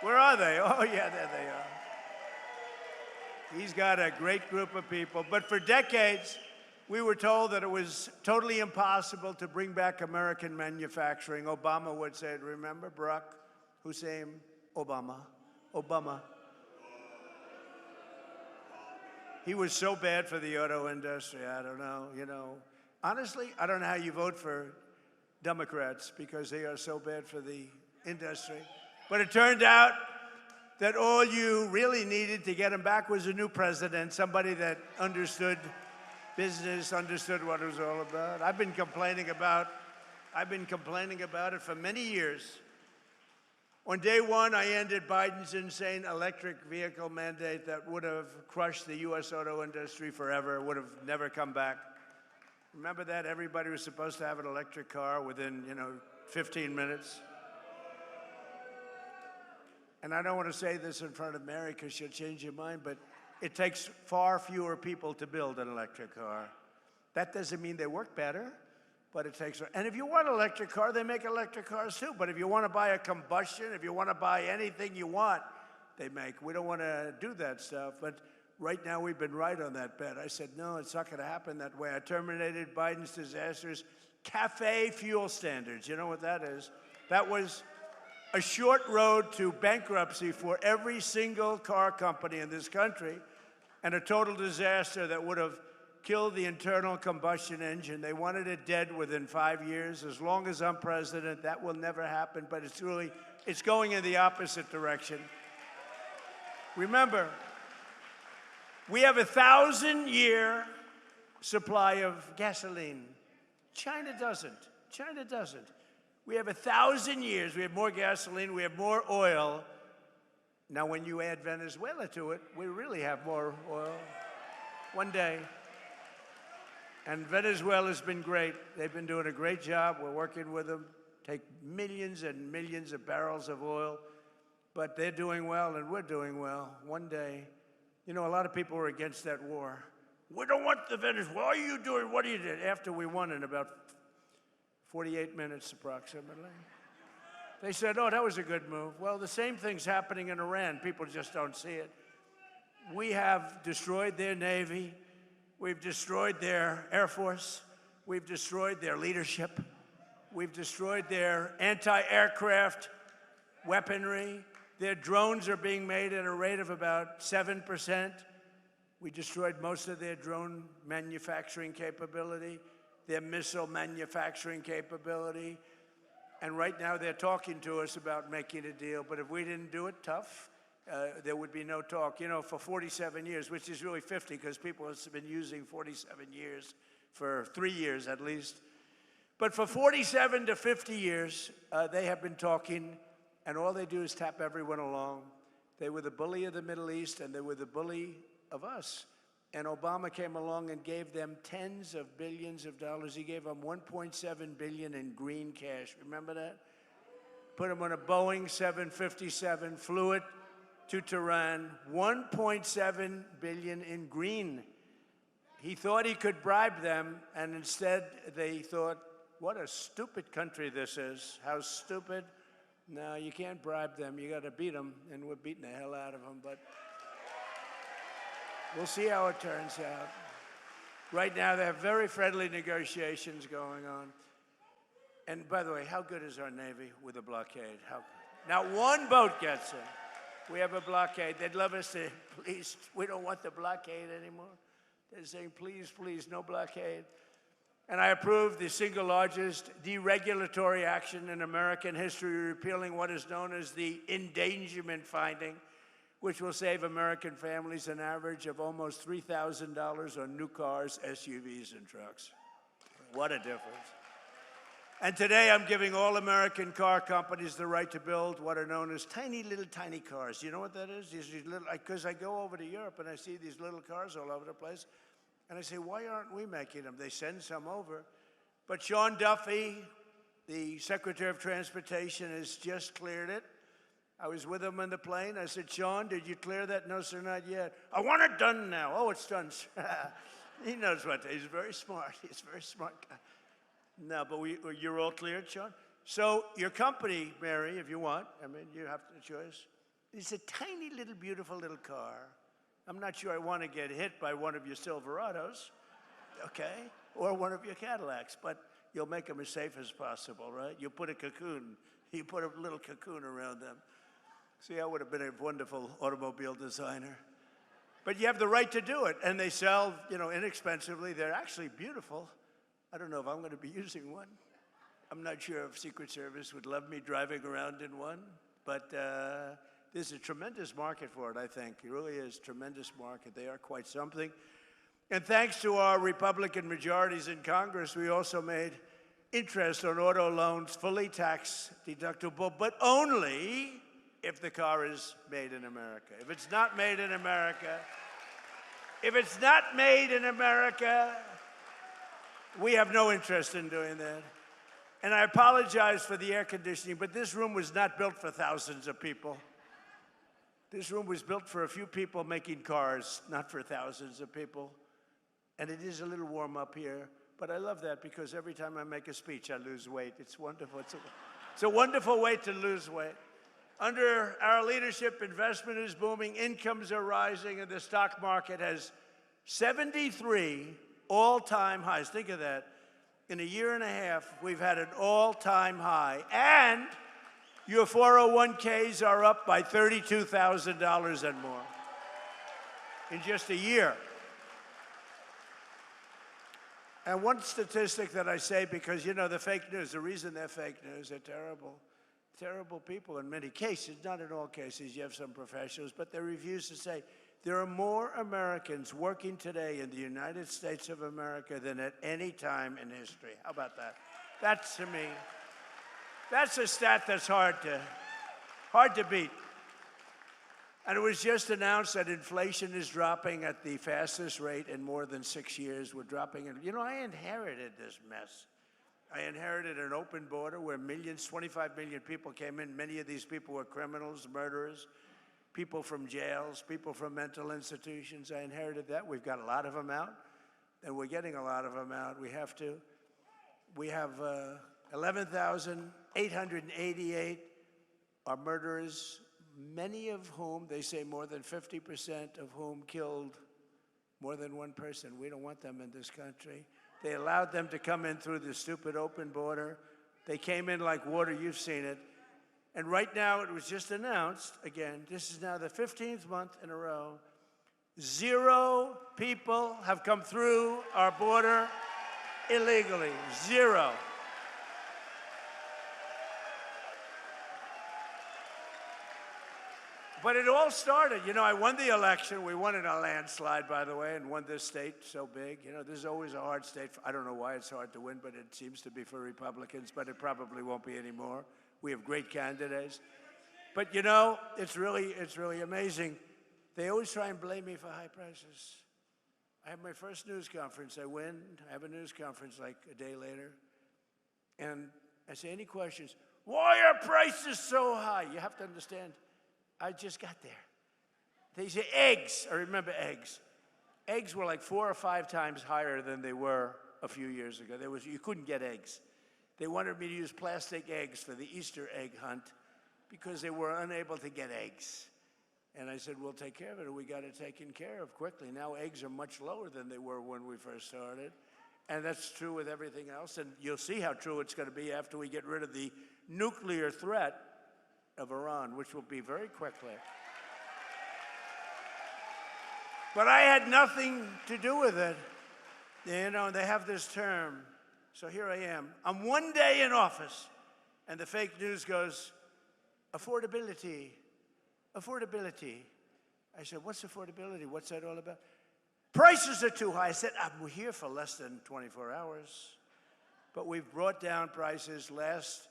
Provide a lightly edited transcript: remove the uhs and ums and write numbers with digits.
Where are they? Oh, yeah, there they are. He's got a great group of people. But for decades, we were told that it was totally impossible to bring back American manufacturing. Obama would say it. Remember Barack Hussein Obama? Obama. He was so bad for the auto industry. I don't know, Honestly, I don't know how you vote for Democrats because they are so bad for the industry. But it turned out that all you really needed to get him back was a new president, somebody that understood business, understood what it was all about. I've been complaining about it for many years. On day one, I ended Biden's insane electric vehicle mandate that would have crushed the U.S. auto industry forever, would have never come back. Remember that? Everybody was supposed to have an electric car within, 15 minutes. And I don't want to say this in front of Mary because she'll change your mind, but it takes far fewer people to build an electric car. That doesn't mean they work better, but it takes. And if you want an electric car, they make electric cars too. But if you want to buy a combustion, if you want to buy anything you want, they make. We don't want to do that stuff. But right now, we've been right on that bet. I said, no, it's not going to happen that way. I terminated Biden's disastrous cafe fuel standards. You know what that is? That was a short road to bankruptcy for every single car company in this country and a total disaster that would have killed the internal combustion engine. They wanted it dead within 5 years. As long as I'm president, that will never happen, but it's going in the opposite direction. Remember, we have a 1,000-year supply of gasoline. China doesn't. We have 1,000 years. We have more gasoline. We have more oil. Now, when you add Venezuela to it, we really have more oil. One day. And Venezuela's been great. They've been doing a great job. We're working with them. Take millions and millions of barrels of oil. But they're doing well, and we're doing well. One day. A lot of people were against that war. We don't want the Venezuela. What are you doing? What are you doing? After we won in about 48 minutes approximately. They said, oh, that was a good move. Well, the same thing's happening in Iran. People just don't see it. We have destroyed their Navy. We've destroyed their Air Force. We've destroyed their leadership. We've destroyed their anti-aircraft weaponry. Their drones are being made at a rate of about 7%. We destroyed most of their drone manufacturing capability, their missile manufacturing capability. And right now they're talking to us about making a deal. But if we didn't do it tough, there would be no talk. For 47 years, which is really 50 because people have been using 47 years for 3 years at least. But for 47 to 50 years, they have been talking, and all they do is tap everyone along. They were the bully of the Middle East, and they were the bully of us. And Obama came along and gave them tens of billions of dollars. He gave them $1.7 billion in green cash. Remember that? Put them on a Boeing 757, flew it to Tehran. $1.7 billion in green. He thought he could bribe them, and instead they thought, what a stupid country this is. How stupid. No, you can't bribe them. You got to beat them, and we're beating the hell out of them. But we'll see how it turns out. Right now, they have very friendly negotiations going on. And by the way, how good is our Navy with a blockade? How good? Not one boat gets in. We have a blockade. They'd love us to, please, we don't want the blockade anymore. They're saying, please, please, no blockade. And I approved the single largest deregulatory action in American history, repealing what is known as the endangerment finding, which will save American families an average of almost $3,000 on new cars, SUVs, and trucks. What a difference. And today I'm giving all American car companies the right to build what are known as tiny cars. You know what that is? These little, because I go over to Europe and I see these little cars all over the place. And I say, why aren't we making them? They send some over. But Sean Duffy, the Secretary of Transportation, has just cleared it. I was with him on the plane. I said, Sean, did you clear that? No, sir, not yet. I want it done now. Oh, it's done. He knows what. He's very smart. He's a very smart guy. No, but you're all cleared, Sean? So your company, Mary, if you want, I mean, you have the choice. It's a tiny little, beautiful little car. I'm not sure I want to get hit by one of your Silverados, okay, or one of your Cadillacs, but you'll make them as safe as possible, right? You put a little cocoon around them. See, I would have been a wonderful automobile designer. But you have the right to do it, and they sell, inexpensively. They're actually beautiful. I don't know if I'm going to be using one. I'm not sure if Secret Service would love me driving around in one, but there's a tremendous market for it, I think. It really is a tremendous market. They are quite something. And thanks to our Republican majorities in Congress, we also made interest on auto loans fully tax deductible, but only if the car is made in America. If it's not made in America, we have no interest in doing that. And I apologize for the air conditioning, but this room was not built for thousands of people. This room was built for a few people making cars, not for thousands of people. And it is a little warm up here, but I love that because every time I make a speech, I lose weight. It's wonderful. It's a wonderful way to lose weight. Under our leadership, investment is booming, incomes are rising, and the stock market has 73 all-time highs. Think of that. In a year and a half, we've had an all-time high. And your 401ks are up by $32,000 and more in just a year. And one statistic that I say, because, the fake news, the reason they're fake news, they're terrible. Terrible people in many cases, not in all cases. You have some professionals, but they refuse to say there are more Americans working today in the United States of America than at any time in history. How about that? That's, to me, that's a stat that's hard to beat. And it was just announced that inflation is dropping at the fastest rate in more than 6 years. We're dropping it. I inherited this mess. I inherited an open border where 25 million people came in. Many of these people were criminals, murderers, people from jails, people from mental institutions. I inherited that. We've got a lot of them out, and we're getting a lot of them out. We have 11,888 are murderers, many of whom, they say more than 50% of whom killed more than one person. We don't want them in this country. They allowed them to come in through the stupid open border. They came in like water. You've seen it. And right now, it was just announced, again, this is now the 15th month in a row, 0 people have come through our border illegally. 0. But it all started, I won the election. We won in a landslide, by the way, and won this state so big. This is always a hard state. I don't know why it's hard to win, but it seems to be for Republicans, but it probably won't be anymore. We have great candidates. But, it's really amazing. They always try and blame me for high prices. I have my first news conference. I win. I have a news conference like a day later. And I say, any questions? Why are prices so high? You have to understand. I just got there. They say eggs. I remember eggs. Eggs were like 4 or 5 times higher than they were a few years ago. You couldn't get eggs. They wanted me to use plastic eggs for the Easter egg hunt because they were unable to get eggs. And I said, we'll take care of it, and we got it taken care of quickly. Now eggs are much lower than they were when we first started. And that's true with everything else. And you'll see how true it's going to be after we get rid of the nuclear threat of Iran, which will be very quickly. But I had nothing to do with it. They have this term. So here I am. I'm one day in office, and the fake news goes, affordability, affordability. I said, what's affordability? What's that all about? Prices are too high. I said, I'm here for less than 24 hours. But we've brought down prices. Last